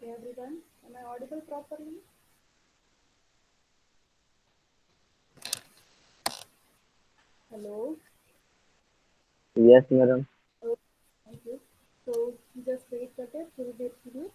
everyone. Am I audible properly? Hello. Yes, madam. Oh, thank you. So just wait for that. We'll get through.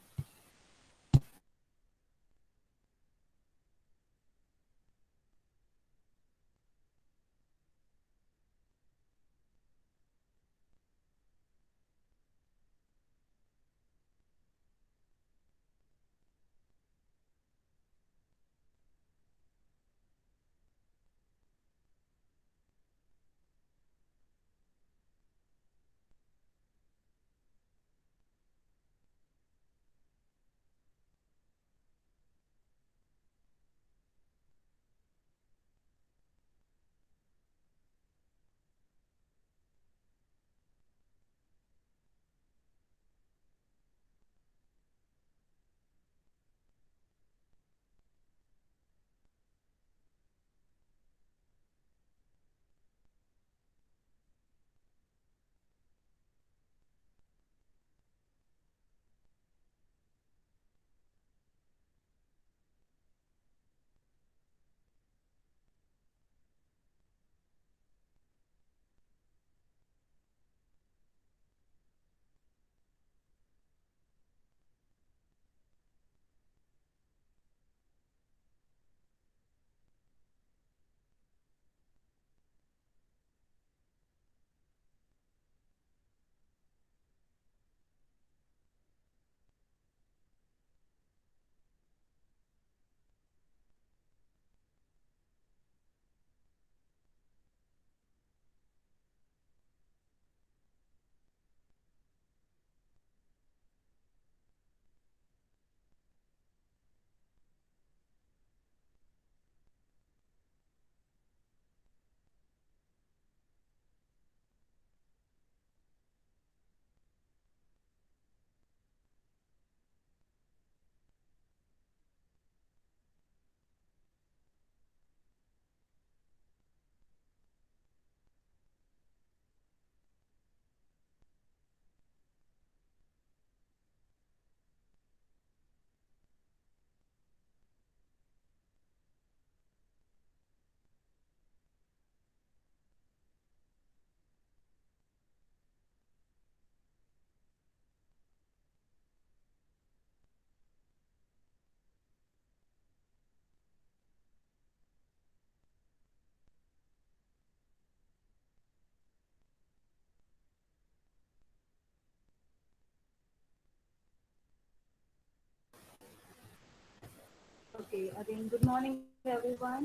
Okay. Again, good morning, everyone.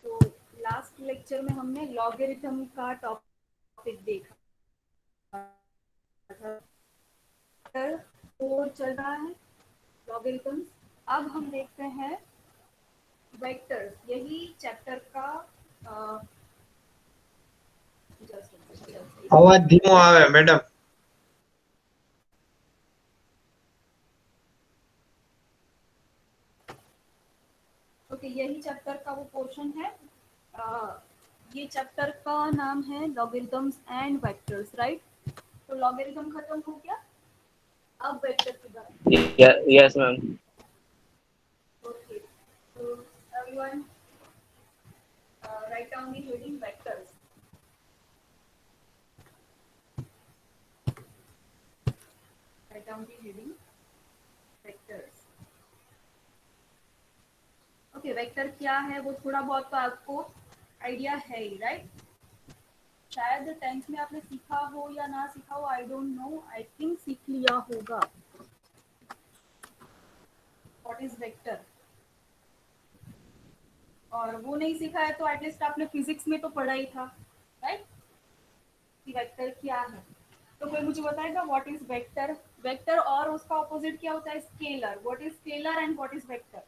तो last lecture में हमने logarithm का topic देखा था। Four चल रहा है logarithms. अब हम देखते हैं वेक्टर्स। यही चैप्टर का अवाज धीमो आवे मैडम। ओके, यही चैप्टर का वो पोर्शन है। ये चैप्टर का नाम है लॉगरिथम्स एंड वेक्टर्स, राइट? तो लॉगरिथम खत्म हो गया, अब वेक्टर की बात। Yes, ma'am. ओके, तो everyone write down the heading vectors. Write down the heading vectors. Okay, vector क्या है वो थोड़ा बहुत तो आपको आइडिया है ही, राइट? शायद 10th में आपने सीखा हो या ना सीखा हो, I don't know. I think सीख लिया होगा व्हाट इज वेक्टर। और वो नहीं सीखा है तो एटलीस्ट आपने फिजिक्स में तो पढ़ा ही था, राइट? कि वेक्टर क्या है। तो कोई मुझे बताएगा व्हाट इज वेक्टर? वेक्टर और उसका ऑपोजिट क्या होता है? Scalar. What is scalar and what is vector?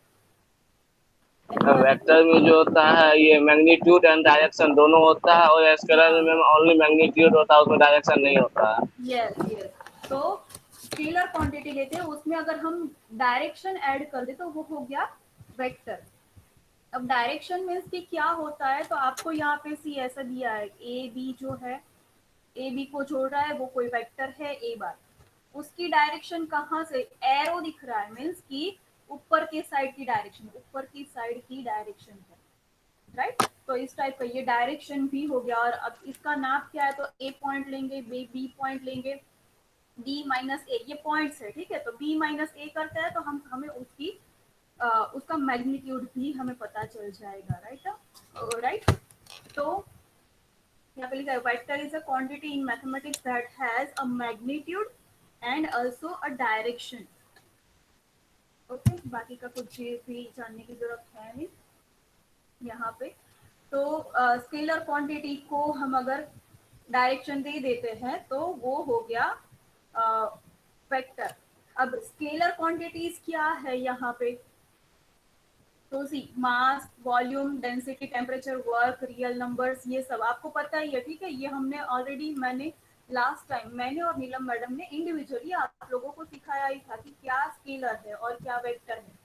Anyone? Vector में जो होता है ये मैग्नीट्यूड एंड डायरेक्शन दोनों होता है, और स्केलर हाँ, में ओनली मैग्नीट्यूड होता है, उसमें डायरेक्शन नहीं होता है। Yes yes. तो स्केलर क्वांटिटी लेते हैं, उसमें अगर हम डायरेक्शन ऐड कर दे तो वो हो गया वेक्टर। अब डायरेक्शन मीन्स कि क्या होता है, तो आपको यहाँ पे सी ऐसा दिया है, ए बी जो है, ए बी को जोड़ रहा है वो कोई वेक्टर है, ए बार। उसकी डायरेक्शन कहाँ से, एरो दिख रहा है मीन्स कि ऊपर के साइड की डायरेक्शन, ऊपर की साइड की डायरेक्शन है, राइट। तो इस टाइप का ये डायरेक्शन भी हो गया। और अब इसका नाप क्या है, तो ए पॉइंट लेंगे, बी पॉइंट लेंगे, बी माइनस ए, ये पॉइंट्स है, ठीक है। तो बी माइनस ए करता है तो हमें उसका मैग्नीट्यूड भी हमें पता चल जाएगा, राइट। तो यहाँ पे लिखा है vector is a quantity in mathematics that has a magnitude and also a direction. Okay, बाकी का कुछ भी जानने की जरूरत है नहीं यहाँ पे। तो स्केलर क्वांटिटी को हम अगर डायरेक्शन दे देते हैं तो वो हो गया वेक्टर। अब स्केलर क्वांटिटीज क्या है यहाँ पे, तो see mass, volume, density, temperature, work, real numbers, ये सब आपको पता ही है, ठीक है। ये हमने ऑलरेडी, मैंने लास्ट टाइम मैंने और नीलम मैडम ने इंडिविजुअली आप लोगों को सिखाया ही था कि क्या स्केलर है और क्या वेक्टर है।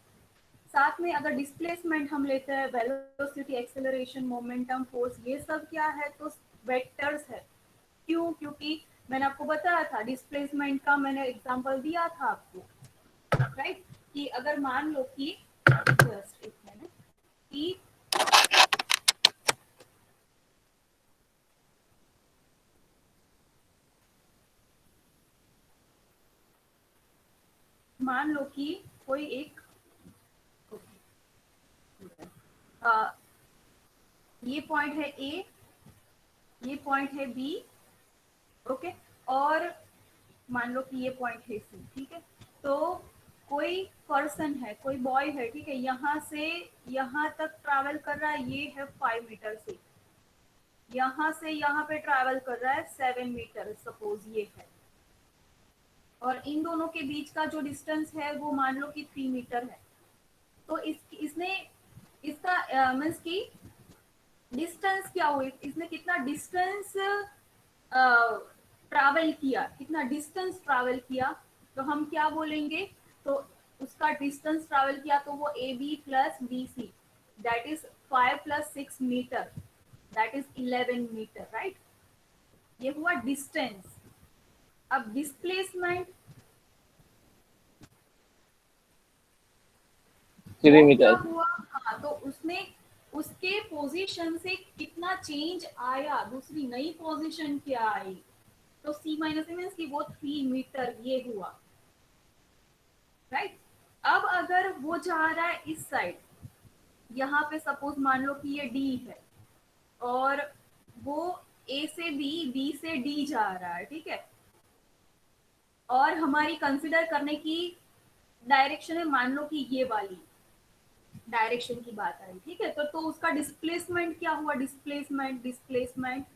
साथ में अगर डिस्प्लेसमेंट हम लेते हैं, वेलोसिटी, एक्सेलरेशन, मोमेंटम, फोर्स, ये सब क्या है, तो वेक्टर्स है। क्यों, क्योंकि मैंने आपको बताया था, डिस्प्लेसमेंट का मैंने एग्जांपल दिया था आपको, राइट। कि अगर मान लो कि जस्ट एक मिनट, कि मान लो कि कोई एक ये पॉइंट है ए, ये पॉइंट है बी, ओके, और मान लो कि ये पॉइंट है सी, ठीक है। तो कोई पर्सन है, कोई बॉय है, ठीक है, यहाँ से यहाँ तक ट्रैवल कर रहा है, ये है 5 मीटर से, यहाँ से यहाँ पे ट्रैवल कर रहा है 7 मीटर, सपोज ये है। और इन दोनों के बीच का जो डिस्टेंस है वो मान लो कि 3 मीटर है। तो इसने इसका मीन्स की डिस्टेंस क्या हुई, इसने कितना डिस्टेंस ट्रैवल किया, कितना डिस्टेंस ट्रैवल किया, तो हम क्या बोलेंगे, तो उसका डिस्टेंस ट्रैवल किया तो वो A B plus B C, that is 5 plus 6 metre, that is 11 metre, right. ये हुआ डिस्टेंस। अब डिस्प्लेसमेंट, वो क्या 3 मीटर। हुआ, हाँ, तो उसने उसके पोजीशन से कितना चेंज आया, दूसरी नई पोजीशन क्या आई, तो सी माइनस मीन्स की वो 3 मीटर ये हुआ, राइट। अब अगर वो जा रहा है इस साइड, यहाँ पे सपोज मान लो कि ये डी है और वो ए से बी, बी से डी जा रहा है, ठीक है। और हमारी कंसिडर करने की डायरेक्शन है, मान लो कि ये वाली डायरेक्शन की बात आई, ठीक है। तो उसका डिस्प्लेसमेंट क्या हुआ, डिस्प्लेसमेंट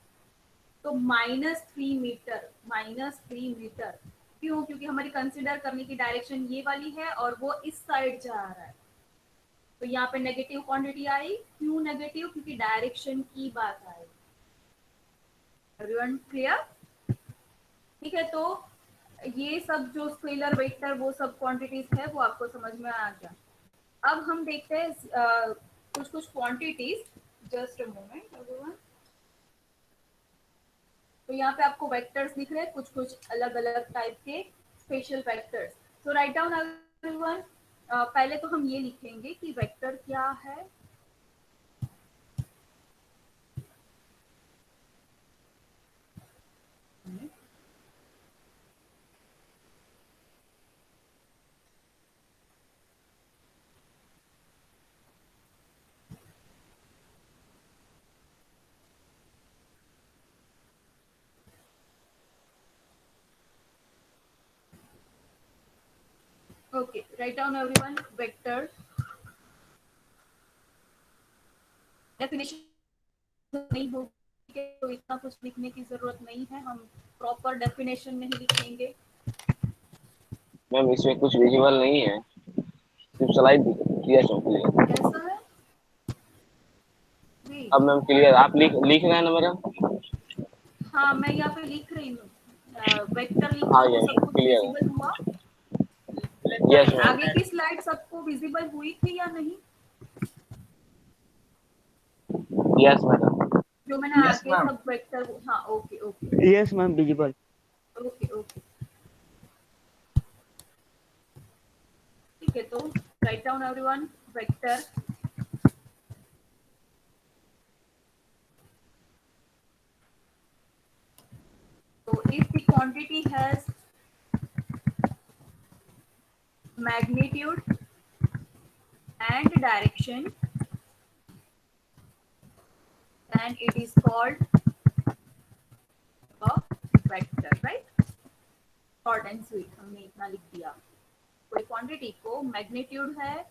तो -3 मीटर, -3 मीटर। क्यों, क्योंकि हमारी कंसिडर करने की डायरेक्शन ये वाली है और वो इस साइड जा रहा है। तो यहाँ पे नेगेटिव क्वांटिटी आई, क्यों नेगेटिव, क्योंकि डायरेक्शन की बात आई। एवरीवन क्लियर, ठीक है। तो ये सब जो स्केलर, वेक्टर, वो सब क्वांटिटीज है वो आपको समझ में आ गया। अब हम देखते हैं कुछ कुछ quantities, just a moment everyone. तो यहाँ पे आपको वेक्टर्स दिख रहे हैं, कुछ कुछ अलग अलग टाइप के स्पेशल वेक्टर्स। तो राइट डाउन एवरीवन। पहले तो हम ये लिखेंगे कि वेक्टर क्या है। Okay, write down everyone vector definition नहीं होगी तो इतना कुछ लिखने की जरूरत नहीं है, हम प्रॉपर डेफिनेशन नहीं लिखेंगे। मैम इसमें कुछ विजुअल नहीं है, सिर्फ स्लाइड दिया क्लियर। कैसा है, अब वेट, मैम क्लियर, आप लिख रहे हैं ना मैडम? हाँ मैं यहाँ पे लिख रही हूँ, वेक्टर लिखा हाँ तो ये सब कुछ क्लियर है। विजिबल हुआ। Yes ma'am. आगे की स्लाइड सबको विजिबल हुई थी या नहीं, यस मैडम। जो मैंने आगे सब वेक्टर, हाँ okay okay Yes, ma'am, visible. Okay okay. Okay, तो write down everyone, vector so if the quantity has magnitude and direction, then it is called a vector, right? Short and sweet, हमने इतना लिख दिया। कोई quantity को magnitude है,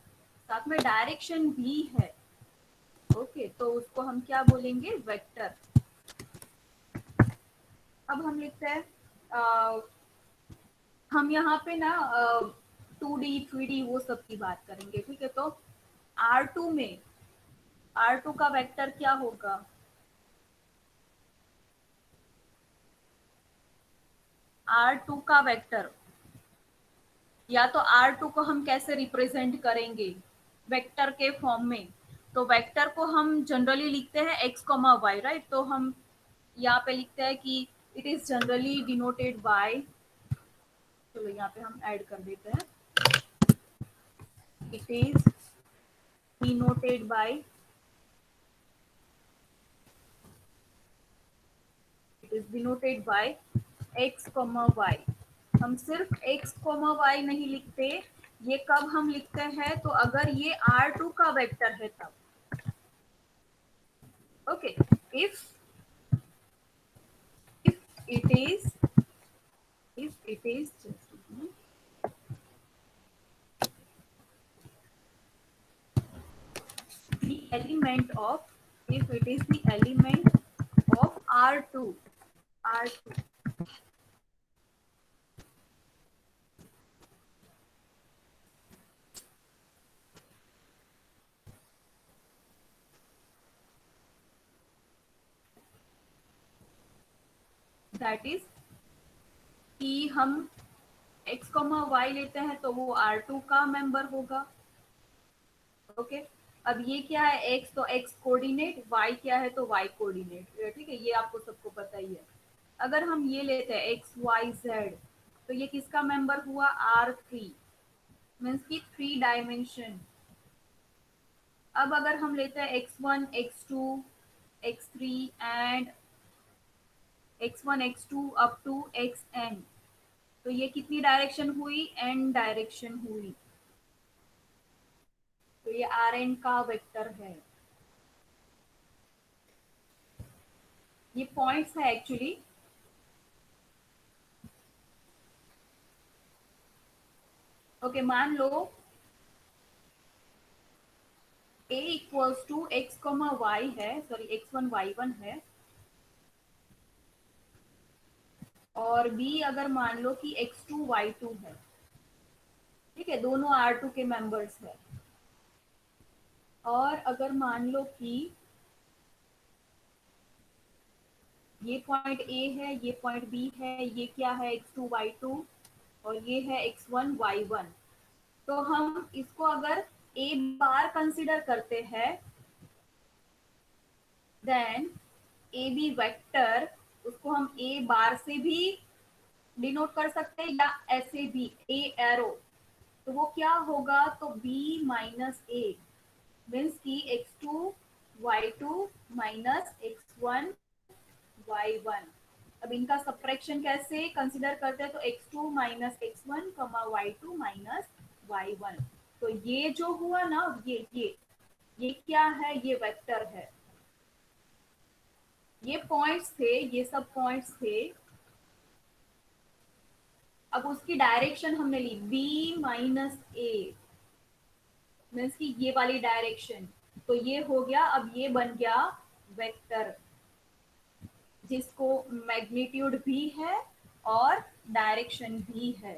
साथ में डायरेक्शन भी है, ओके, तो उसको हम क्या बोलेंगे? वेक्टर। अब हम लिखते हैं हम यहाँ पे ना 2D 3D वो सब की बात करेंगे, ठीक है? तो R2 में R2 का वेक्टर क्या होगा? R2 का वेक्टर, या तो R2 को हम कैसे रिप्रेजेंट करेंगे? वेक्टर के फॉर्म में। तो वेक्टर को हम जनरली लिखते हैं x, y, राइट? तो हम यहाँ पे लिखते हैं कि it is generally denoted by, चलो यहाँ पे हम ऐड कर देते हैं, it is denoted bye, it is denoted bye x, y। हम सिर्फ x, y नहीं लिखते, ये कब हम लिखते हैं? तो अगर ये R2 का वेक्टर है तब, okay. If it is, if it is the element of, if it is the element of R2, that is कि हम x, y लेते हैं तो वो R2 का मेंबर होगा, ओके। अब ये क्या है? x, तो x कोऑर्डिनेट, y क्या है? तो y कोऑर्डिनेट, ठीक है, ये आपको सबको पता ही है। अगर हम ये लेते हैं x, y, z, तो ये किसका मेंबर हुआ? R3, मीन्स की 3 डायमेंशन। अब अगर हम लेते हैं x1, x2, x3 and x1, x2 up to xn, तो ये कितनी डायरेक्शन हुई? n डायरेक्शन हुई, तो ये Rn का वेक्टर है। ये पॉइंट्स है एक्चुअली, ओके। मान लो a equals to x, y है, सॉरी x1, y1 है, और b अगर मान लो कि x2, y2 है, ठीक है, दोनों R2 के मेंबर्स है। और अगर मान लो कि ये पॉइंट A है, ये पॉइंट B है, ये क्या है? x2, y2, और ये है x1, y1। तो हम इसको अगर a बार कंसिडर करते हैं, देन ए बी वेक्टर, उसको हम a बार से भी डिनोट कर सकते हैं या ऐसे भी a एरो, तो वो क्या होगा? तो b माइनस a, मीन्स की x2, y2 minus x1, y1। अब इनका सब्ट्रैक्शन कैसे कंसिडर करते हैं? तो x2 minus x1, y2 minus y1। तो ये जो हुआ ना, ये क्या है? ये वेक्टर है। ये पॉइंट्स थे, ये सब पॉइंट्स थे। अब उसकी डायरेक्शन हमने ली b माइनस a, मीन्स की ये वाली डायरेक्शन, तो ये हो गया। अब ये बन गया वेक्टर, जिसको मैग्नीट्यूड भी है और डायरेक्शन भी है।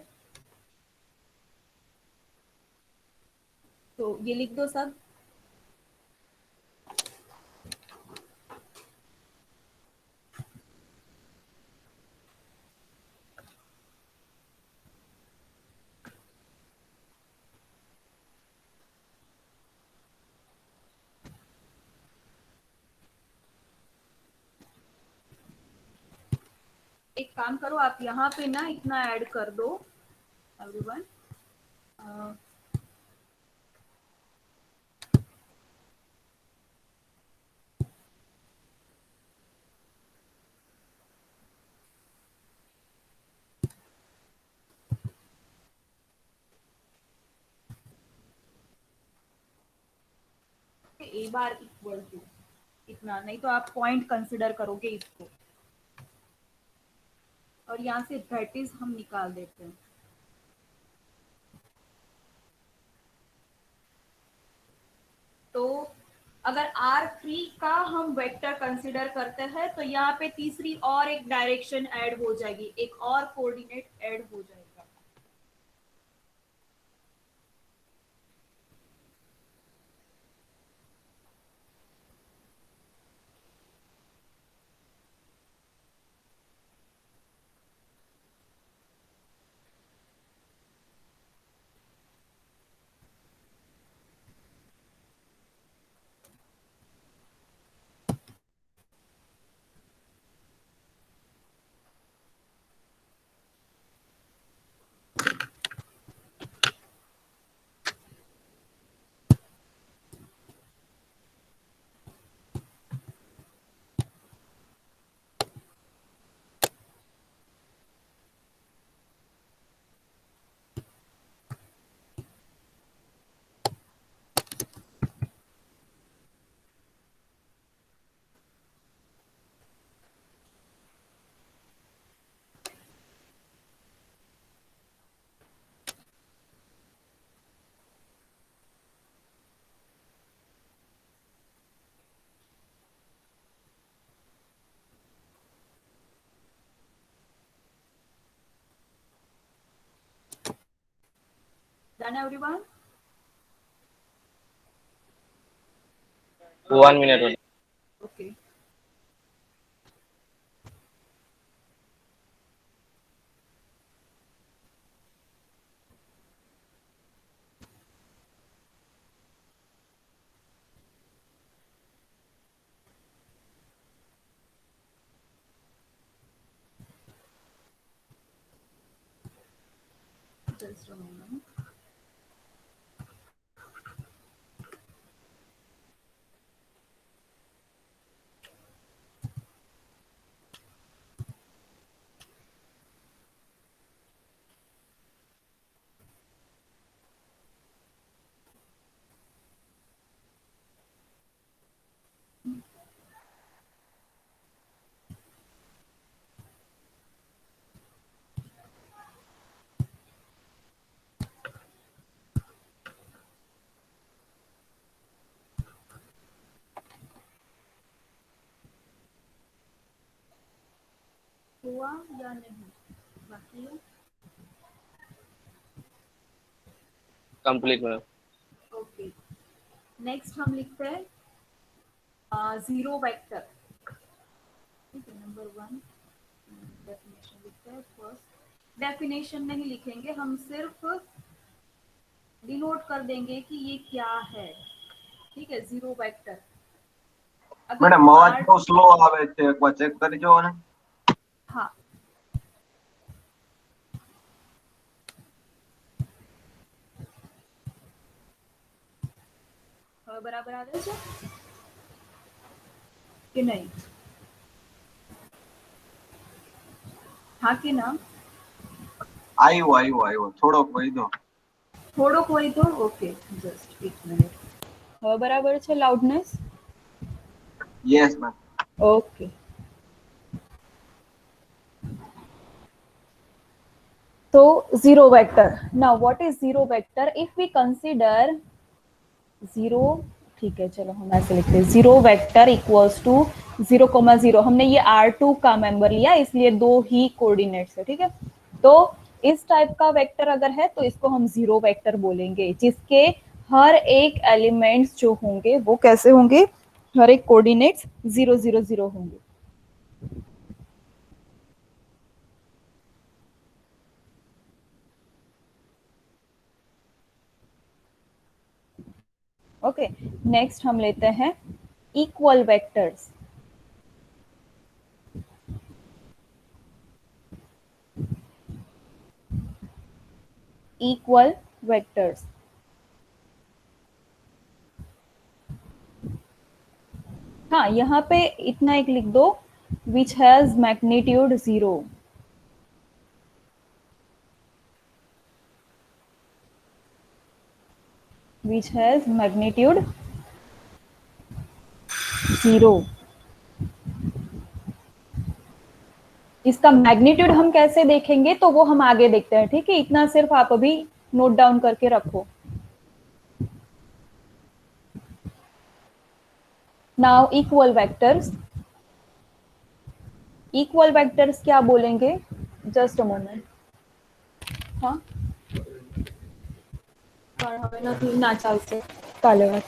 तो ये लिख दो सब। एक काम करो, आप यहाँ पे ना इतना ऐड कर दो एवरीवन, बार इक्वल टू इतना, नहीं तो आप पॉइंट कंसिडर करोगे इसको। और यहाँ से दैट इज हम निकाल देते हैं। तो अगर R3 का हम वेक्टर कंसिडर करते हैं तो यहाँ पे तीसरी और एक डायरेक्शन ऐड हो जाएगी, एक और कोऑर्डिनेट ऐड हो जाएगा। Done everyone? 1 minute. Okay. Just a moment. हुआ या नहीं बाकी है? Complete ma'am. ओके, नेक्स्ट हम लिखते हैं जीरो वेक्टर। ठीक है, नंबर 1 डेफिनेशन लिखते हैं। फर्स्ट डेफिनेशन नहीं लिखेंगे, हम सिर्फ डिनोट कर देंगे कि ये क्या है। ठीक है, जीरो वेक्टर अगर मैडम अवाज R तो स्लो आवे છે એકવાર ચેક કરજો ને। हाँ હવે બરાબર આવે છે કે નહીં? हाँ कि ना? આવ્યો થોડોક વૈધો। થોડોક હોય તો ઓકે, જસ્ટ 1 મિનિટ। હવે બરાબર છે loudness? Yes ma'am. Okay, so zero vector, now what is zero vector? If we consider zero, ठीक है चलो हम ऐसे लिखते हैं, जीरो वेक्टर इक्वल्स टू 0,0। हमने ये R2 का मेंबर लिया इसलिए दो ही कोऑर्डिनेट्स है। ठीक है, तो इस टाइप का वेक्टर अगर है तो इसको हम जीरो वेक्टर बोलेंगे, जिसके हर एक एलिमेंट्स जो होंगे वो कैसे होंगे, हर एक कोऑर्डिनेट्स 0 0 0 होंगे। ओके, नेक्स्ट हम लेते हैं इक्वल वेक्टर्स। इक्वल वेक्टर्स, हाँ यहाँ पे इतना एक लिख दो, which has magnitude 0। which has magnitude 0। इसका मैग्नीट्यूड हम कैसे देखेंगे तो वो हम आगे देखते हैं, ठीक है। इतना सिर्फ आप अभी नोट डाउन करके रखो। Now equal vectors. Equal vectors क्या बोलेंगे, जस्ट अ मोमेंट। हाँ ना चालते चालेल।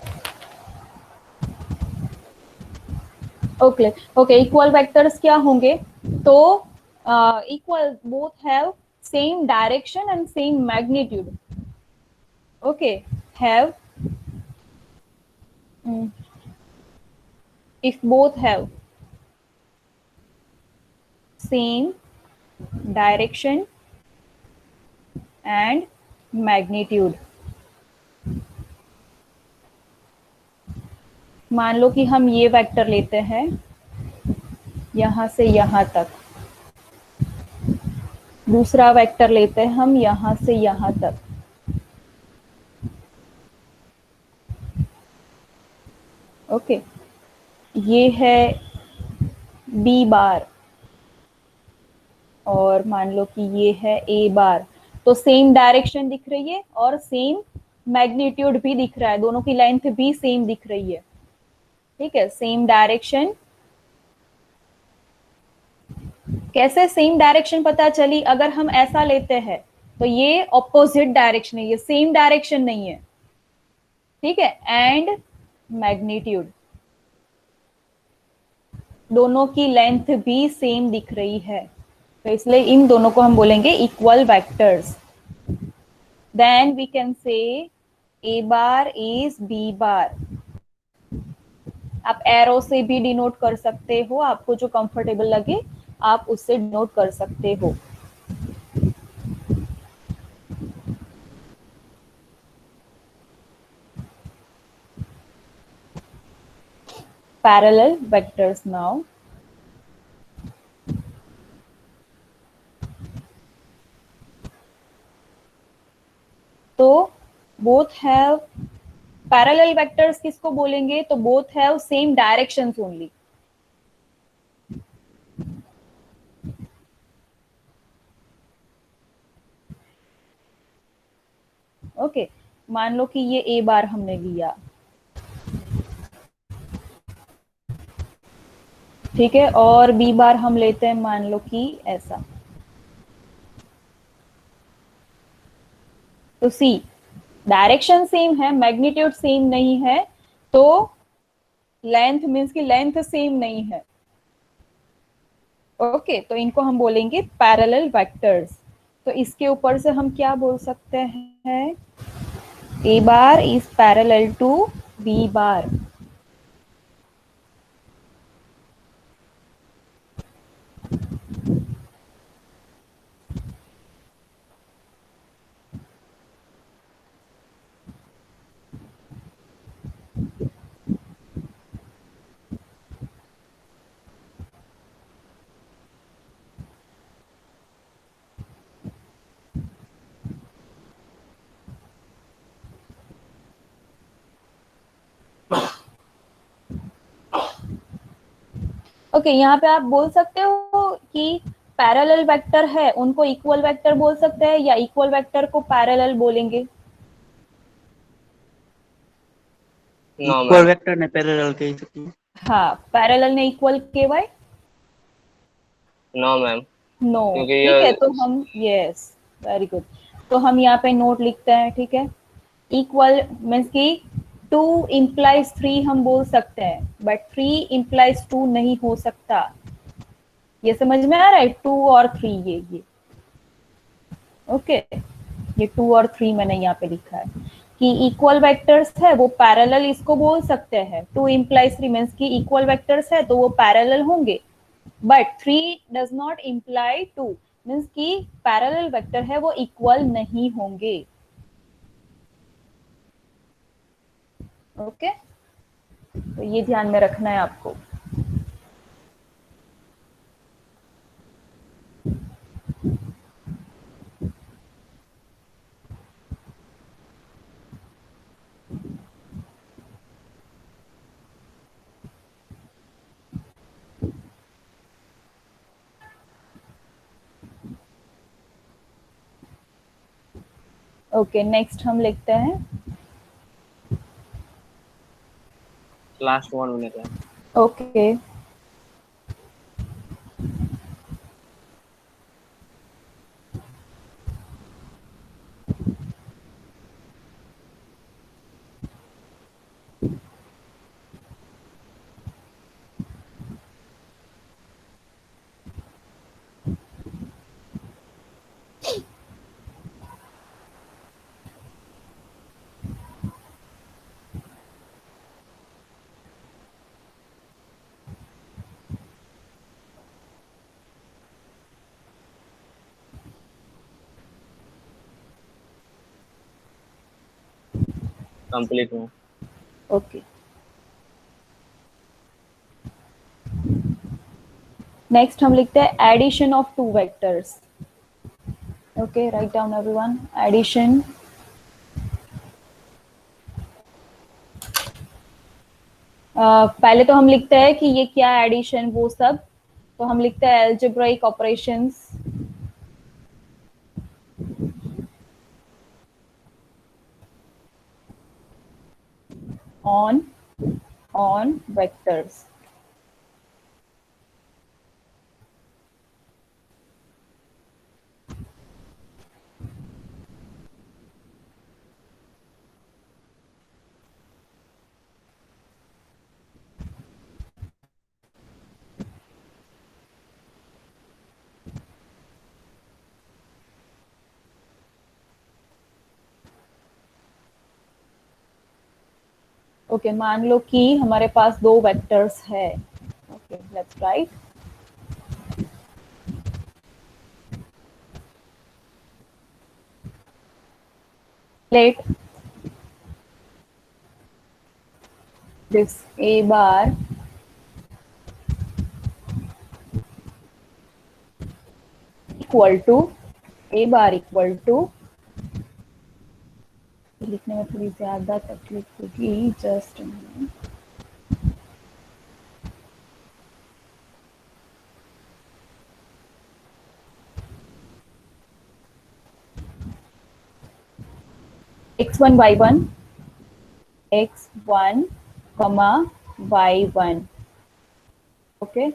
ओके ओके, इक्वल वेक्टर्स क्या होंगे, तो equal both have same direction and same magnitude. Okay, have if both have same direction and magnitude। मान लो कि हम ये वेक्टर लेते हैं यहां से यहां तक, दूसरा वेक्टर लेते हैं हम यहां से यहां तक। ओके, ये है बी बार और मान लो कि ये है ए बार। तो सेम डायरेक्शन दिख रही है और सेम मैग्नीट्यूड भी दिख रहा है, दोनों की लेंथ भी सेम दिख रही है, ठीक है। सेम डायरेक्शन, कैसे सेम डायरेक्शन पता चली, अगर हम ऐसा लेते हैं तो ये ऑपोजिट डायरेक्शन है, ये सेम डायरेक्शन नहीं है, ठीक है। एंड मैग्नीट्यूड, दोनों की लेंथ भी सेम दिख रही है, तो इसलिए इन दोनों को हम बोलेंगे equal vectors. Then we can say A bar is B bar. आप एरो से भी डिनोट कर सकते हो, आपको जो कंफर्टेबल लगे आप उससे डिनोट कर सकते हो। Parallel vectors now। तो both have पैरेलल वेक्टर्स किसको बोलेंगे, तो both have same directions only. Okay, मान लो कि ये ए बार हमने लिया, ठीक है, और बी बार हम लेते हैं मान लो कि ऐसा। तो सी डायरेक्शन सेम है, मैग्नीट्यूड सेम नहीं है, तो लेंथ मीन्स की लेंथ सेम नहीं है। ओके, तो इनको हम बोलेंगे पैरेलल वेक्टर्स। तो इसके ऊपर से हम क्या बोल सकते हैं, A bar is parallel to B bar. Okay, यहाँ पे आप बोल सकते हो कि पैरेलल वेक्टर है उनको इक्वल वेक्टर बोल सकते हैं या इक्वल वेक्टर को पैरेलल बोलेंगे। No equal ma'am. वेक्टर ने पैरेलल कही सकती है। हाँ, पैरेलल ने इक्वल केवाय नो मैम, नो, क्योंकि ठीक है। ये तो हम यस, वेरी गुड, तो हम यहाँ पे नोट लिखते हैं, ठीक है। इक्वल मीन्स की 2 implies 3 हम बोल सकते हैं, बट 3 implies 2 नहीं हो सकता। ये समझ में आ रहा है, 2 और 3 ये ओके। ये 2 और 3 मैंने यहाँ पे लिखा है कि इक्वल वेक्टर्स है वो पैरेलल इसको बोल सकते हैं। 2 implies 3 मीन्स की इक्वल वेक्टर्स है तो वो पैरेलल होंगे, but 3 does not imply 2 means की पैरेलल वेक्टर है वो इक्वल नहीं होंगे। ओके, तो ये ध्यान में रखना है आपको। ओके, नेक्स्ट हम लिखते हैं लास्ट वन होने का। ओके कंप्लीट हुआ। ओके, नेक्स्ट हम लिखते हैं addition of two vectors. Okay, write down everyone, addition पहले तो हम लिखते हैं कि ये क्या एडिशन वो सब, तो हम लिखते हैं algebraic operations on vectors। Okay, मान लो कि हमारे पास दो वेक्टर्स है। Okay, let's right let this a bar equal to a bar equal to, लिखने में थोड़ी ज्यादा तकलीफ होगी, just x1 y1 x1 comma y1। Okay,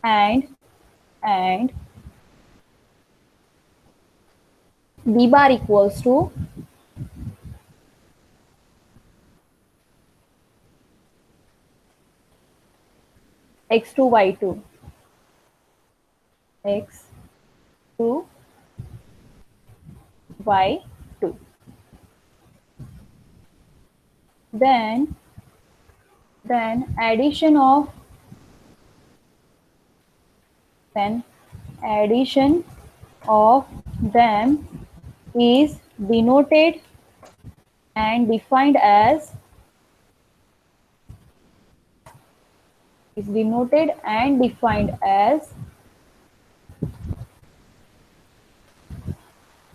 and b bar equals to x2 y2 x2 y2। then addition of them is denoted and defined as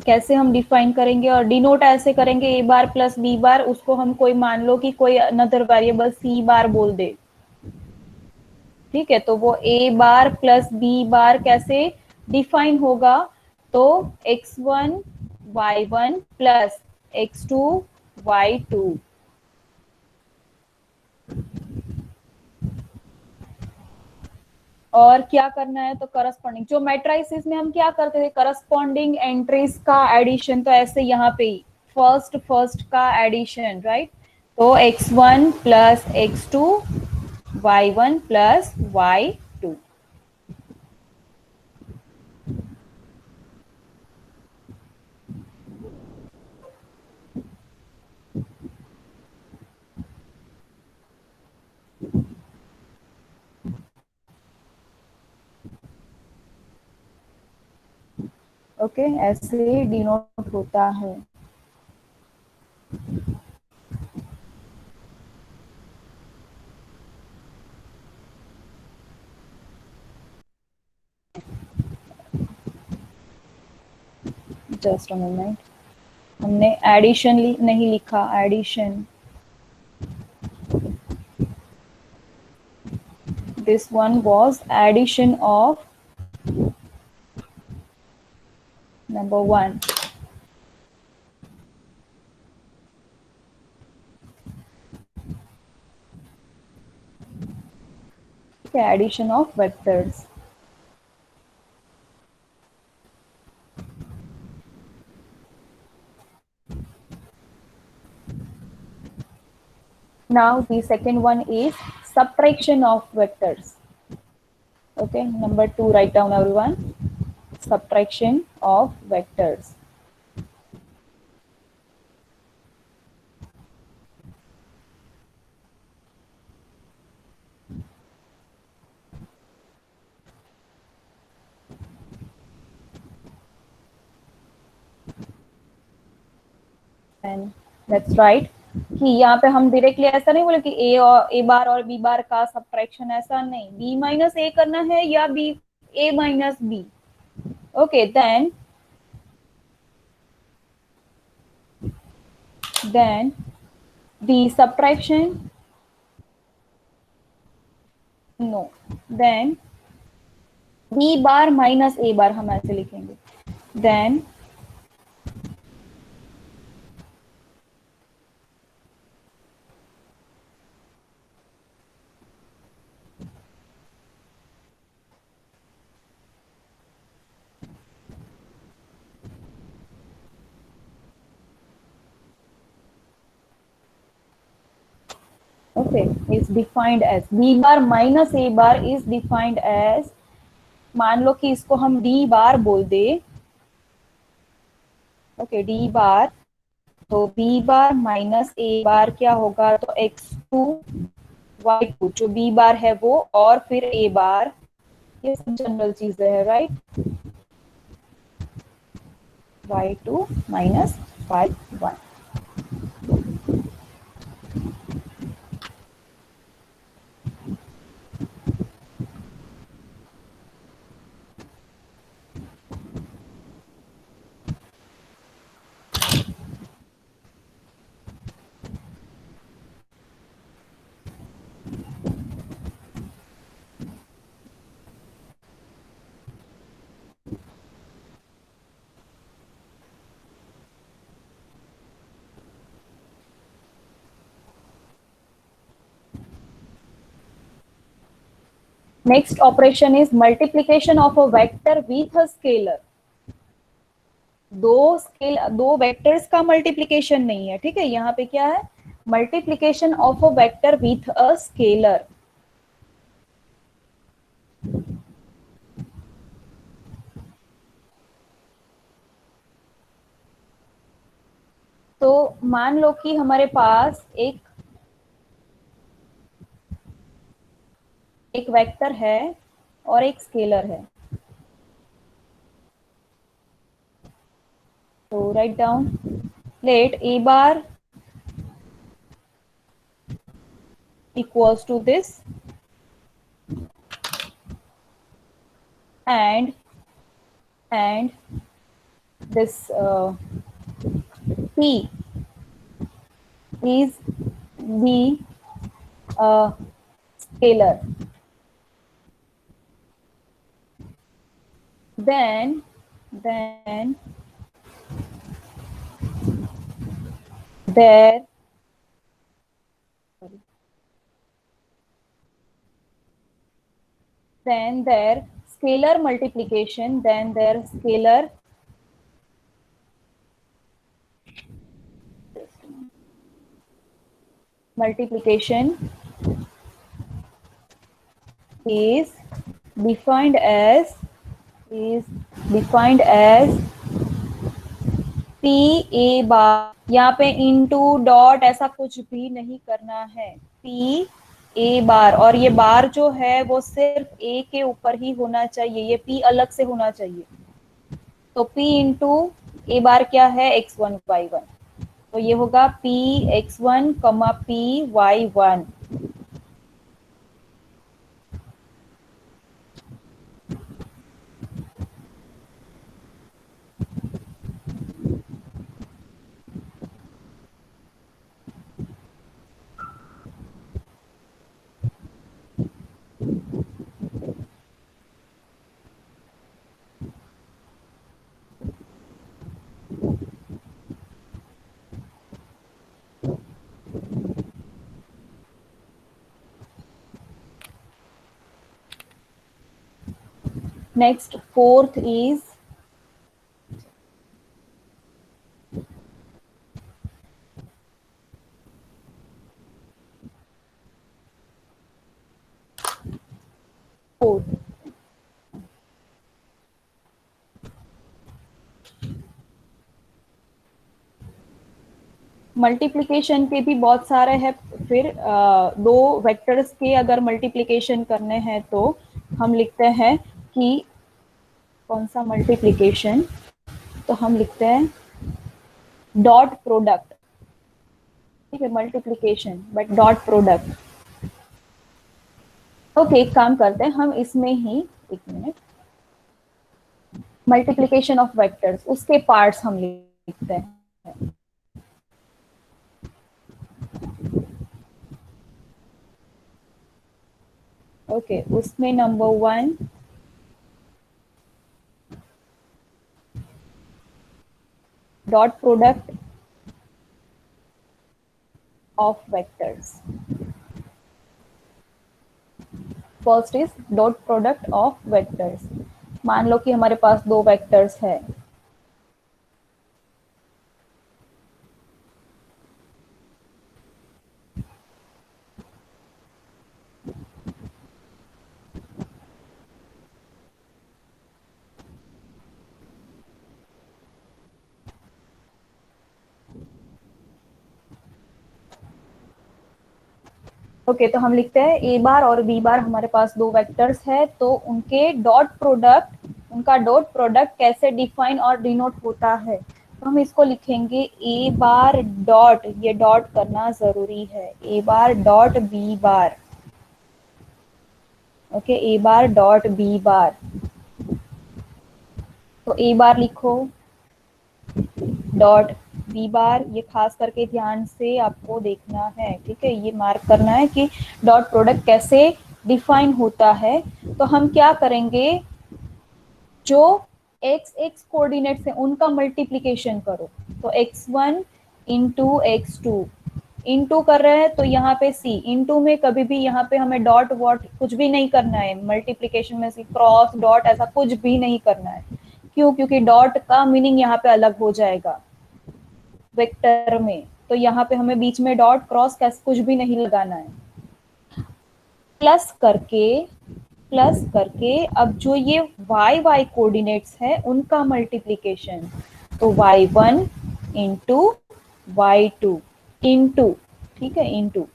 कैसे हम define करेंगे और डिनोट ऐसे करेंगे, ए बार प्लस बी बार, उसको हम कोई मान लो कि कोई अनदर वेरिएबल सी बार बोल दे, ठीक है, तो वो ए बार प्लस बी बार कैसे डिफाइन होगा, तो x1 y1 plus x2 y2। और क्या करना है, तो करस्पॉन्डिंग, जो मैट्राइसिस में हम क्या करते थे, करस्पॉन्डिंग एंट्रीज का एडिशन, तो ऐसे यहाँ पे ही फर्स्ट का एडिशन, राइट, तो x1 plus x2 y1 plus y2। Okay, ऐसे डिनोट होता है। जस्ट अ मोमेंट, हमने एडिशन नहीं लिखा, addition this one was addition of number 1. Okay, addition of vectors. Now the second one is subtraction of vectors. Okay, number 2, write down everyone. Subtraction of vectors. And that's right कि यहाँ पे हम directly ऐसा नहीं बोले कि ए bar और B बार का सब्ट्रैक्शन, ऐसा नहीं, बी माइनस ए करना है या B A minus B. Okay, then the subtraction, no, then b bar minus A bar हम ऐसे लिखेंगे. then okay, is defined as b bar minus A bar is defined as, मान लो कि इसको हम d बार बोल दे. ओके, d बार, तो b bar minus A बार क्या होगा, तो x2 y2 जो b बार है वो, और फिर a बार, ये सब जनरल चीजें है, right. y2 minus y1. Next operation is multiplication of a vector with a scalar. दो वेक्टर्स का मल्टीप्लीकेशन नहीं है, ठीक है. यहाँ पे क्या है, multiplication of a vector with a scalar. तो मान लो कि हमारे पास एक वेक्टर है और एक स्केलर है. तो write down, let A bar equals to this and this p is the scalar. Then there then their scalar multiplication, then their scalar multiplication is defined as p a बार. यहाँ पे into dot ऐसा कुछ भी नहीं करना है. p a बार, और ये बार जो है वो सिर्फ a के ऊपर ही होना चाहिए, ये p अलग से होना चाहिए. तो p इंटू a बार क्या है, x1 y1. तो ये होगा p x1 p y1. Next fourth is fourth multiplication के भी बहुत सारे हैं। फिर दो वेक्टर्स के अगर मल्टीप्लिकेशन करने हैं तो हम लिखते हैं कि कौन सा मल्टीप्लिकेशन, तो हम लिखते हैं डॉट प्रोडक्ट। ठीक है, multiplication but dot product. Okay, एक काम करते हैं हम इसमें ही, एक मिनट, मल्टीप्लिकेशन ऑफ वेक्टर्स उसके पार्ट्स हम लिखते हैं। ओके, उसमें number 1 dot product of vectors. First is dot product of vectors. मान लो कि हमारे पास दो वेक्टर्स है, ओके तो हम लिखते हैं ए बार और बी बार, हमारे पास दो वेक्टर्स है तो उनके डॉट प्रोडक्ट, उनका डॉट प्रोडक्ट कैसे डिफाइन और डिनोट होता है, तो हम इसको लिखेंगे ए बार डॉट, ये डॉट करना जरूरी है, A bar dot B bar. Okay, A bar dot B bar. तो ए बार लिखो डॉट बी बार, ये खास करके ध्यान से आपको देखना है, ठीक है, ये मार्क करना है कि डॉट प्रोडक्ट कैसे डिफाइन होता है। तो हम क्या करेंगे, जो एक्स एक्स कोऑर्डिनेट्स है उनका मल्टीप्लीकेशन करो, तो x1 इंटू x2 इंटू कर रहे हैं तो यहाँ पे सी इंटू में कभी भी यहाँ पे हमें डॉट वॉट कुछ भी नहीं करना है, मल्टीप्लीकेशन में सी क्रॉस डॉट ऐसा कुछ भी नहीं करना है। क्यों? क्योंकि डॉट का मीनिंग यहाँ पे अलग हो जाएगा वेक्टर में, तो यहाँ पे हमें बीच में डॉट क्रॉस कैसे कुछ भी नहीं लगाना है। प्लस करके अब जो ये वाई वाई कोऑर्डिनेट्स है उनका मल्टीप्लीकेशन, तो y1 इंटू y2 इंटू, ठीक है, इंटू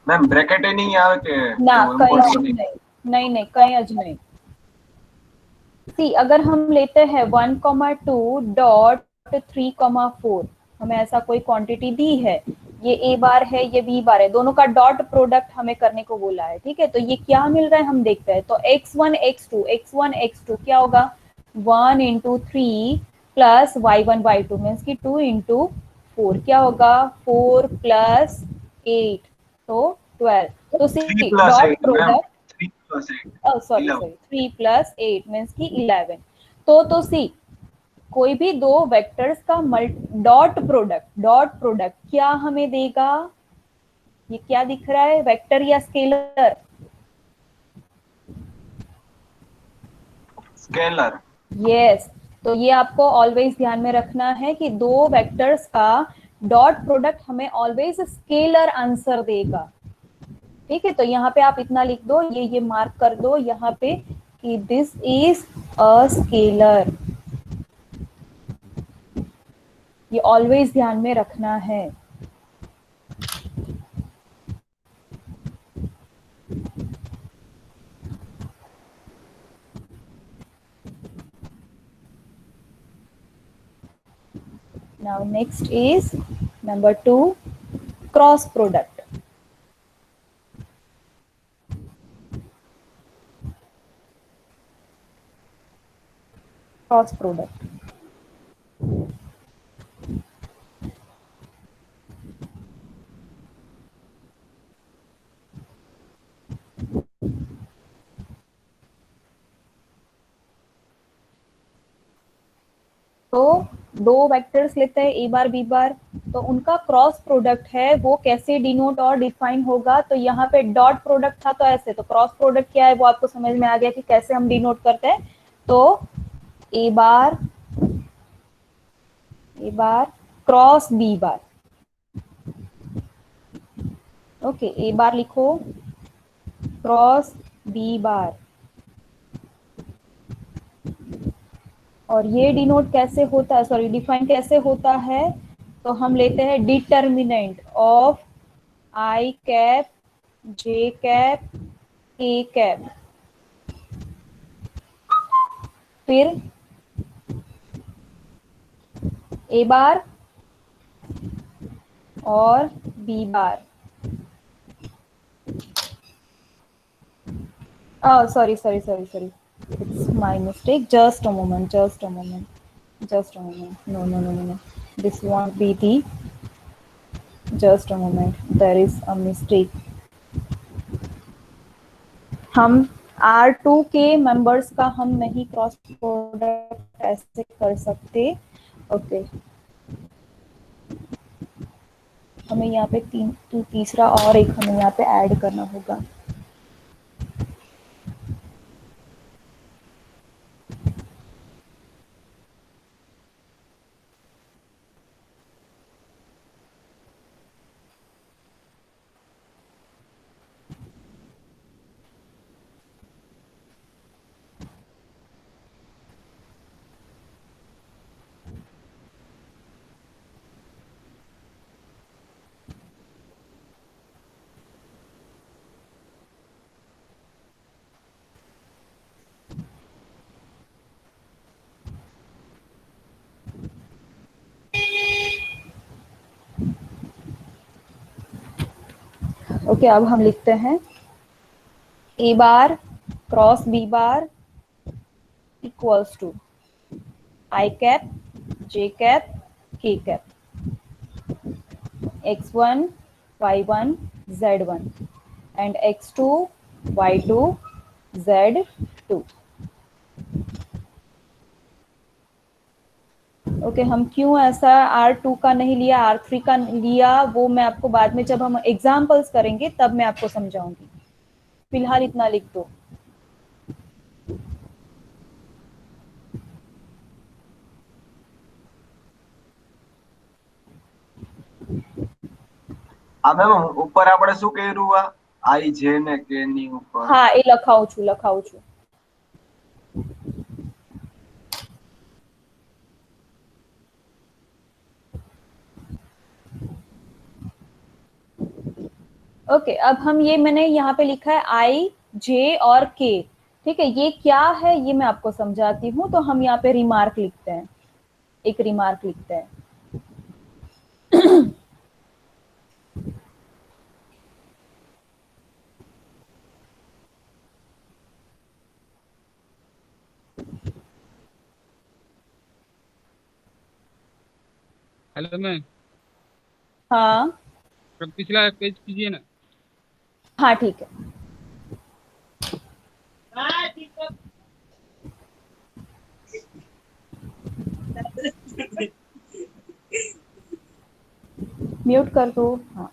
मैम ब्रैकेट ही नहीं आवे के ना वो कहीं इम्पोर्टेंट नहीं, नहीं नहीं कहीं अज नहीं। सी अगर हम लेते हैं 1,2 डॉट 3,4, हमें ऐसा कोई क्वांटिटी दी है, ये ए बार है ये बी बार है, दोनों का डॉट प्रोडक्ट हमें करने को बोला है, ठीक है, तो ये क्या मिल रहा है हम देखते हैं। तो x1 x2 क्या होगा, 1 into 3 plus y1 y2 means की 2 इंटू 4 क्या होगा, 4 प्लस 8 तो 12। तो सी 3 plus dot 8 ma'am, product, 3 plus 8 sorry 11। Sorry 3 plus 8 means की 11। तो सी कोई भी दो वेक्टर्स का डॉट प्रोडक्ट क्या हमें देगा, ये क्या दिख रहा है, वेक्टर या स्केलर? स्केलर। यस, तो ये आपको ऑलवेज ध्यान में रखना है कि दो वेक्टर्स का डॉट प्रोडक्ट हमें ऑलवेज स्केलर आंसर देगा। ठीक है, तो यहाँ पे आप इतना लिख दो, ये मार्क कर दो यहाँ पे कि दिस इज अ स्केलर, ये ऑलवेज ध्यान में रखना है। Now next is number 2, cross product. Cross product. तो दो वेक्टर्स लेते हैं ए बार बी बार, तो उनका क्रॉस प्रोडक्ट है वो कैसे डिनोट और डिफाइन होगा, तो यहाँ पे डॉट प्रोडक्ट था तो ऐसे, तो क्रॉस प्रोडक्ट क्या है वो आपको समझ में आ गया कि कैसे हम डिनोट करते हैं। तो A bar cross B bar, okay A बार लिखो क्रॉस बी बार, और ये डिनोट कैसे होता है, सॉरी डिफाइन कैसे होता है, तो हम लेते हैं determinant of I cap J cap K cap, फिर ए बार और B bar, sorry, it's my mistake, just a moment, no, this won't be the, just a moment, there is a mistake, हम R2 के members का हम नहीं cross product ऐसे कर सकते, ओके हमें यहाँ पे तीसरा और एक हमें यहाँ पे ऐड करना होगा, ओके अब हम लिखते हैं A bar cross B bar equals to I cap J cap K cap, x1 y1 z1 and x2 y2 z2, okay हम क्यों ऐसा R2 का नहीं लिया R3 का लिया वो मैं आपको बाद में जब हम एग्जाम्पल्स करेंगे तब मैं आपको समझाऊंगी, फिलहाल इतना लिख दो। આ મેમ ઉપર આપણે શું કર્યું આ આઈ જે ને કે ની ઉપર હા એ લખાવું છું ओके अब हम ये मैंने यहाँ पे लिखा है आई जे और के, ठीक है ये क्या है ये मैं आपको समझाती हूँ, तो हम यहाँ पे रिमार्क लिखते हैं, एक रिमार्क लिखते हैं हेलो मैम, हाँ पिछला पेज कीजिए ना। हाँ ठीक है, म्यूट कर दो, हाँ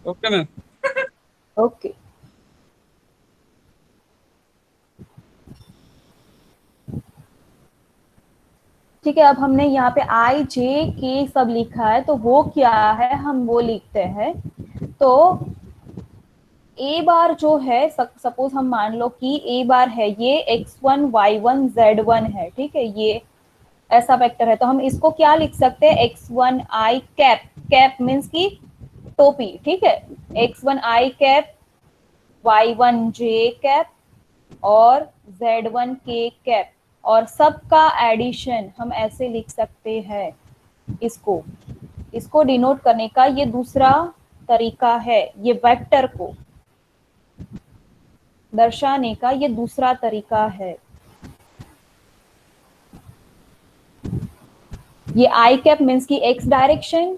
ओके मैम। ओके ठीक है अब हमने यहाँ पे आई जे के सब लिखा है, तो वो क्या है हम वो लिखते हैं। तो ए बार जो है सपोज हम मान लो कि ए बार है ये x1 y1 z1 है, ठीक है ये ऐसा वेक्टर है, तो हम इसको क्या लिख सकते हैं x1 i cap, cap means की टोपी, ठीक है x1 i cap y1 j cap और z1 k कैप, और सबका एडिशन हम ऐसे लिख सकते हैं, इसको डिनोट करने का ये दूसरा तरीका है, ये वेक्टर को दर्शाने का ये दूसरा तरीका है। ये आई कैप मीन्स की एक्स डायरेक्शन,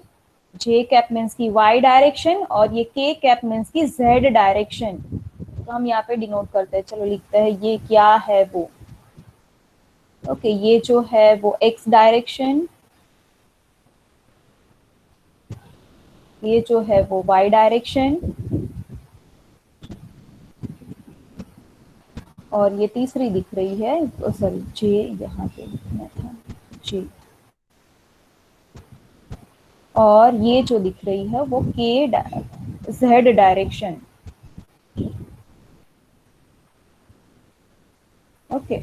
जे कैप मीन्स की वाई डायरेक्शन और ये के कैप मीन्स की जेड डायरेक्शन। तो हम यहाँ पे डिनोट करते हैं। चलो लिखते हैं ये क्या है वो। ओके, ये जो है वो एक्स डायरेक्शन, ये जो है वो वाई डायरेक्शन, और ये तीसरी दिख रही है, सॉरी जे, यहाँ पे लिखना था जे, और ये जो दिख रही है वो के जेड डायरेक्शन। Okay,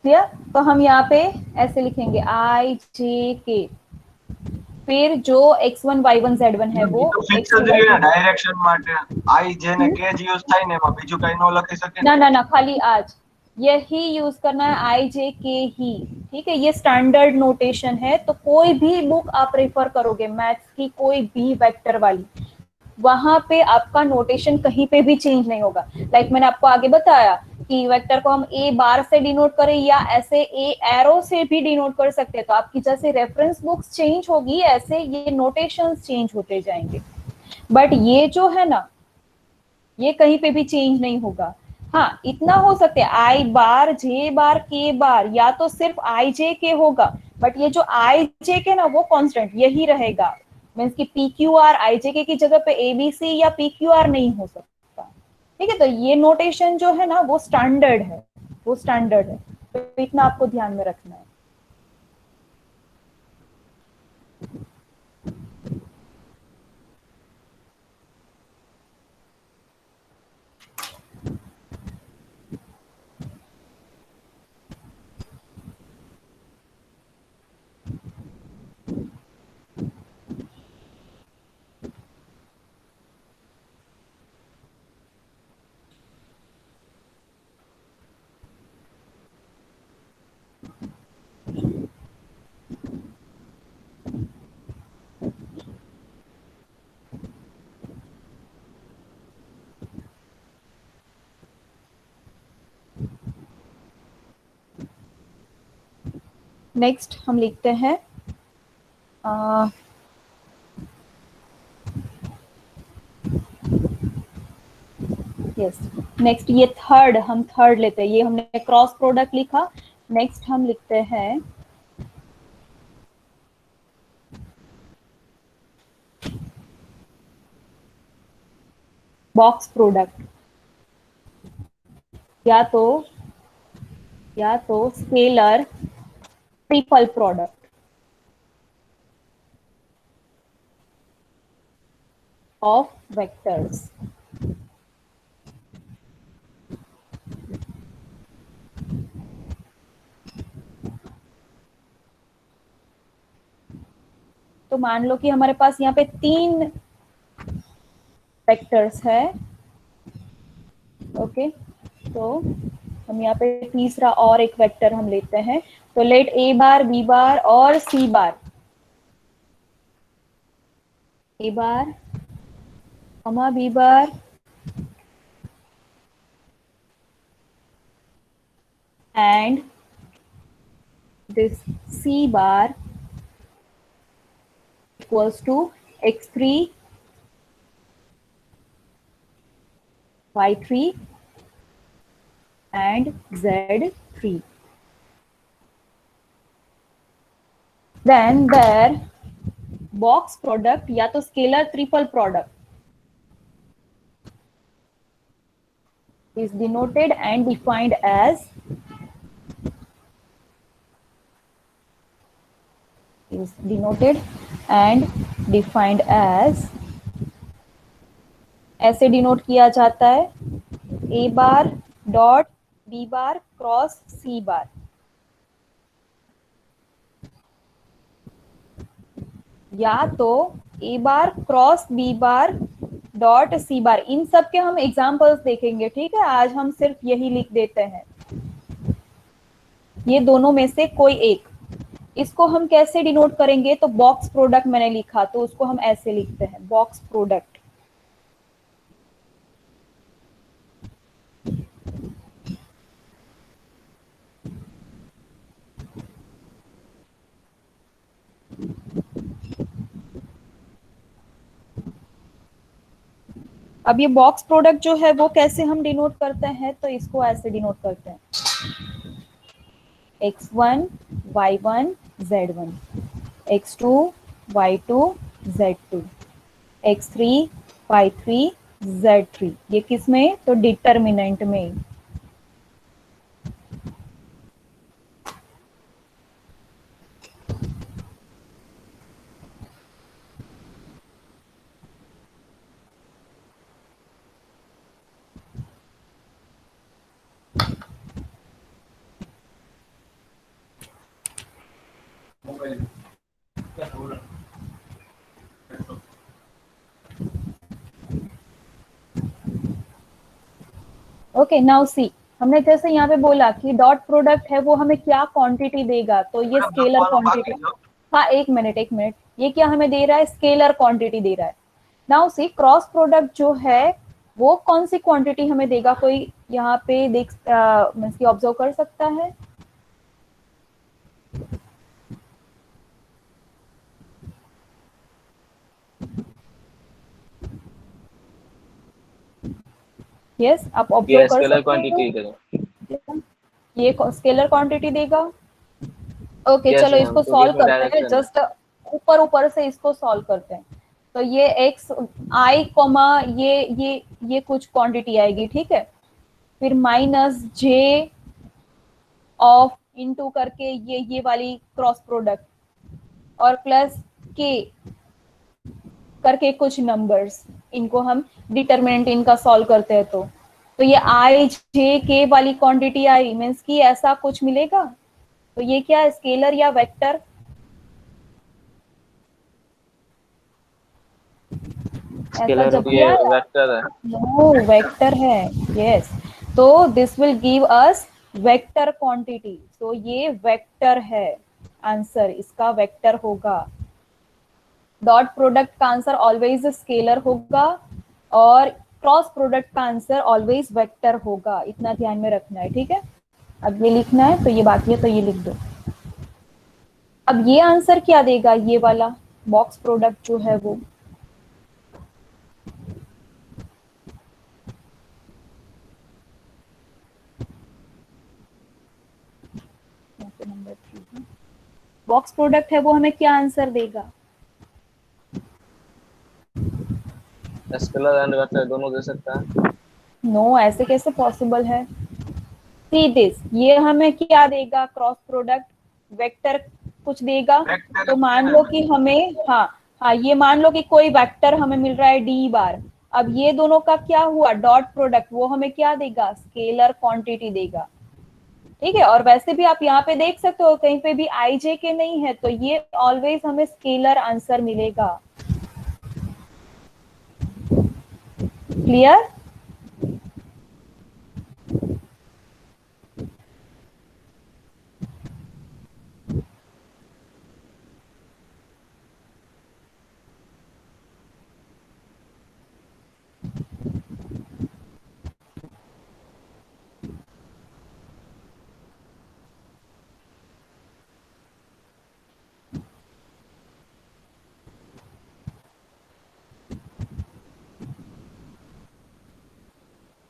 clear. तो हम यहाँ पे ऐसे लिखेंगे आई जे के, फिर जो x1 y1 z1 है वो ઈ તો ફિક્સ x2 જ રહ્યું ને y2। ડાયરેક્શન માટે આઈ જે ને કે જ યુઝ થાય ને એમાં બીજું કઈ ન લખી શકે ना ને ना ना, खाली आज यही यूज करना है, आई जे के ही। ठीक है, ये स्टैंडर्ड नोटेशन है। तो कोई भी बुक आप रेफर करोगे मैथ्स की, कोई भी वेक्टर वाली, वहां पे आपका नोटेशन कहीं पे भी चेंज नहीं होगा। लाइक मैंने आपको आगे बताया कि वेक्टर को हम ए बार से डिनोट करें या ऐसे ए एरो से भी डिनोट कर सकते हैं। तो आपकी जैसे रेफरेंस बुक्स चेंज होगी, ऐसे ये नोटेशंस चेंज होते जाएंगे। बट ये जो है ना, ये कहीं पे भी चेंज नहीं होगा। हाँ, इतना हो सकता है आई बार जे बार के बार, या तो सिर्फ आई जे के होगा, बट ये जो आई जे के ना वो कांस्टेंट यही रहेगा। मीन्स की पी क्यू आर आई जे के की जगह पे एबीसी या पी क्यू आर नहीं हो सकता। ठीक है, तो ये नोटेशन जो है ना वो स्टैंडर्ड है, वो स्टैंडर्ड है। तो इतना आपको ध्यान में रखना है। नेक्स्ट हम लिखते हैं यस, नेक्स्ट ये थर्ड, हम थर्ड लेते हैं। ये हमने क्रॉस प्रोडक्ट लिखा। नेक्स्ट हम लिखते हैं बॉक्स प्रोडक्ट, या तो scalar triple product of vectors. तो मान लो कि हमारे पास यहाँ पे 3 वेक्टर्स है। ओके, तो हम यहाँ पे तीसरा और एक वेक्टर हम लेते हैं। तो late A bar B bar और सी बार, A bar comma B bar and this C bar equals to x3 y3 and z3। then their box product या तो scalar triple product is denoted and defined as ऐसे denote किया जाता है A bar dot B bar cross C bar. या तो A bar cross B bar dot C bar. इन सब के हम एग्जांपल्स देखेंगे। ठीक है, आज हम सिर्फ यही लिख देते हैं, ये दोनों में से कोई एक। इसको हम कैसे डिनोट करेंगे? तो बॉक्स प्रोडक्ट मैंने लिखा, तो उसको हम ऐसे लिखते हैं बॉक्स प्रोडक्ट। अब ये बॉक्स प्रोडक्ट जो है वो कैसे हम डिनोट करते हैं, तो इसको ऐसे डिनोट करते हैं x1 y1 z1, x2 y2 z2, x3 y3 z3। ये किस में, तो डिटर्मिनेंट में। ओके नाउ सी, हमने जैसे यहाँ पे बोला कि डॉट प्रोडक्ट है वो हमें क्या क्वांटिटी देगा, तो ये मैडम स्केलर लखवानो क्वांटिटी। बाकी छो। हाँ एक मिनट एक मिनट, ये क्या हमें दे रहा है, स्केलर क्वांटिटी दे रहा है। नाउ सी क्रॉस प्रोडक्ट जो है वो कौन सी क्वांटिटी हमें देगा, कोई यहाँ पे देख मींस की ऑब्जर्व कर सकता है। यस आप ऑब्जर्व ये कर स्केलर सकते क्वांटिटी हो, देगा। ये स्केलर क्वांटिटी देगा। ओके यस चलो मैम, इसको क्योंकि सॉल्व इसमें करते हैं, डायरेक्शन है। जस्ट ऊपर ऊपर से इसको सॉल्व करते हैं। तो ये एक्स आई कॉमा ये कुछ क्वांटिटी आएगी, ठीक है। फिर माइनस जे ऑफ इनटू करके ये वाली क्रॉस प्रोडक्ट, और प्लस के करके कुछ नंबर्स, इनको हम डिटरमिनेंट इनका सॉल्व करते हैं। तो ये आई जे के वाली क्वांटिटी आई, मीन्स कि ऐसा कुछ मिलेगा। तो ये क्या है, स्केलर या वेक्टर? ऐसा स्केलर जब भी ये आया, वेक्टर है। नो वेक्टर है, यस। तो this will give us vector quantity, तो ये वेक्टर है, आंसर इसका वेक्टर होगा। डॉट प्रोडक्ट का आंसर ऑलवेज स्केलर होगा और क्रॉस प्रोडक्ट का आंसर ऑलवेज वेक्टर होगा, इतना ध्यान में रखना है, ठीक है। अब ये लिखना है, तो ये बाकी है तो ये लिख दो। अब ये आंसर क्या देगा, ये वाला बॉक्स प्रोडक्ट जो है वो, नंबर 3 बॉक्स प्रोडक्ट है वो हमें क्या आंसर देगा? स्केलर एंड वेक्टर दोनों दे सकता है। नो ऐसे कैसे पॉसिबल है। सी दिस, ये हमें क्या देगा, क्रॉस प्रोडक्ट वेक्टर कुछ देगा। वेक्टर तो मान है लो ना। कि हमें, हाँ हाँ ये मान लो कि कोई वेक्टर हमें मिल रहा है डी बार। अब ये दोनों का क्या हुआ, डॉट प्रोडक्ट, वो हमें क्या देगा, स्केलर क्वांटिटी देगा, ठीक है। और वैसे भी आप यहाँ पे देख सकते हो कहीं पे भी आई जे के नहीं है, तो ये ऑलवेज हमें स्केलर आंसर मिलेगा। क्लियर?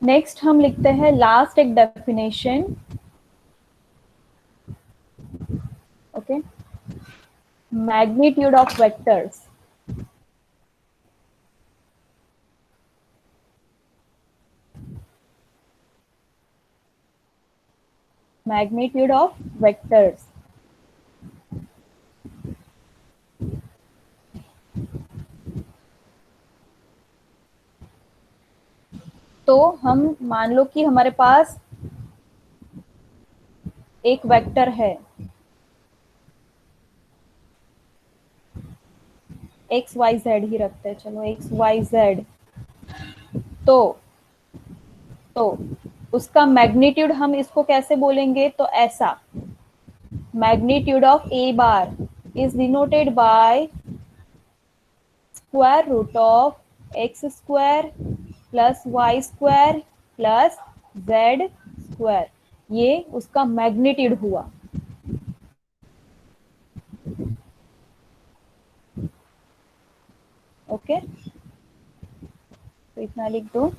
नेक्स्ट हम लिखते हैं लास्ट एक definition, okay. Magnitude of vectors, magnitude of vectors. तो हम मान लो कि हमारे पास एक वेक्टर है एक्स वाई जेड ही रखते हैं, चलो एक्स वाई जेड। तो तो उसका मैग्नीट्यूड हम इसको कैसे बोलेंगे, तो ऐसा, magnitude of A bar is denoted by square root of x square plus y square plus z square. ये उसका मैग्नीट्यूड हुआ, ओके। तो इतना लिख दो।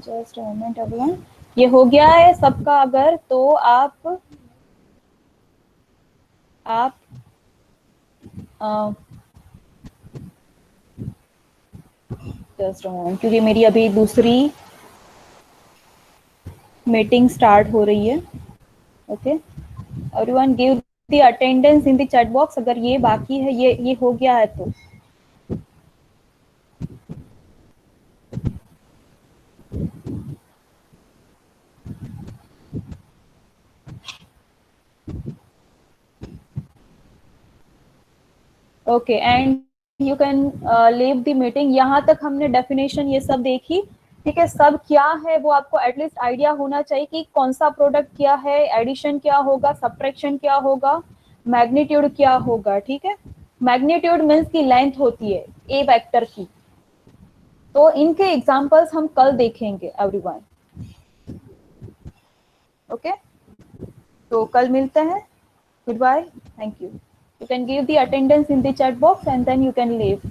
जस्ट मोमेंट एवरीवन, ये हो गया है सबका। अगर तो आप जस्ट मोमेंट, क्योंकि मेरी अभी दूसरी मीटिंग स्टार्ट हो रही है। Okay, everyone give the attendance in the chat box अगर ये बाकी है, ये हो गया है तो। Okay, and you can leave the meeting. यहाँ तक हमने डेफिनेशन ये सब देखी, ठीक है। सब क्या है वो आपको एटलीस्ट आइडिया होना चाहिए कि कौन सा प्रोडक्ट क्या है, एडिशन क्या होगा, सब्ट्रैक्शन क्या होगा, मैग्नीट्यूड क्या होगा, ठीक है। मैग्नीट्यूड मीन्स की लेंथ होती है ए वेक्टर की। तो इनके एग्जांपल्स हम कल देखेंगे एवरीवन। ओके, तो कल मिलते हैं। Goodbye, thank you. You can give the attendance in the chat box and then you can leave.